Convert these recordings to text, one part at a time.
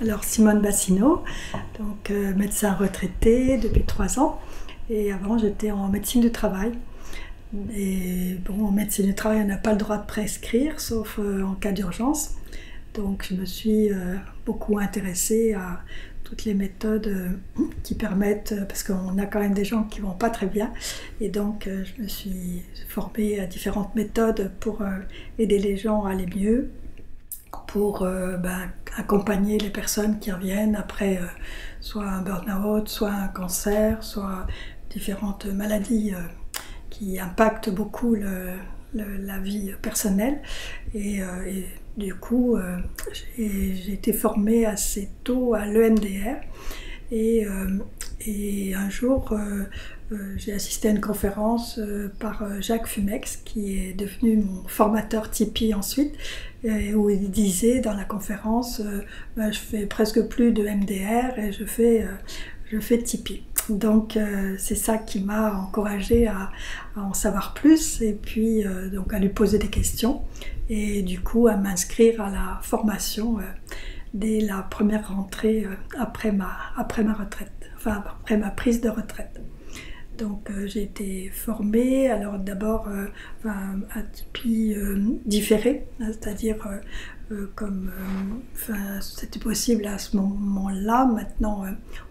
Alors Simone Bassino, donc médecin retraité depuis 3 ans, et avant j'étais en médecine du travail. Et bon, en médecine du travail on n'a pas le droit de prescrire sauf en cas d'urgence, donc je me suis beaucoup intéressée à toutes les méthodes qui permettent, parce qu'on a quand même des gens qui vont pas très bien, et donc je me suis formée à différentes méthodes pour aider les gens à aller mieux, pour accompagner les personnes qui reviennent après soit un burn-out, soit un cancer, soit différentes maladies qui impactent beaucoup la vie personnelle. Et du coup, j'ai été formée assez tôt à l'EMDR. Et un jour, j'ai assisté à une conférence par Jacques Fumex, qui est devenu mon formateur Tipeee ensuite, où il disait dans la conférence je fais presque plus de MDR et je fais Tipeee. Donc c'est ça qui m'a encouragée à en savoir plus, et puis donc à lui poser des questions, et du coup à m'inscrire à la formation dès la première rentrée après ma retraite, enfin après ma prise de retraite. Donc j'ai été formée, alors d'abord à Tipeee différé, c'est-à-dire comme c'était possible à ce moment-là. Maintenant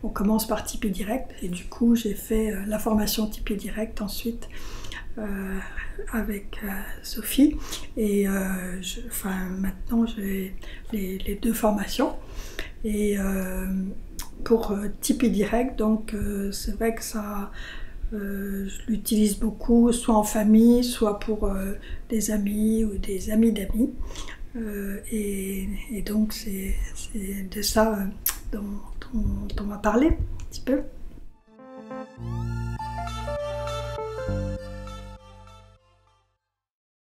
on commence par Tipeee direct, et du coup j'ai fait la formation Tipeee direct ensuite avec Sophie, et maintenant j'ai les 2 formations. Et pour Tipeee direct, donc c'est vrai que ça, je l'utilise beaucoup, soit en famille, soit pour des amis ou des amis d'amis. Et donc c'est de ça dont on va parler un petit peu.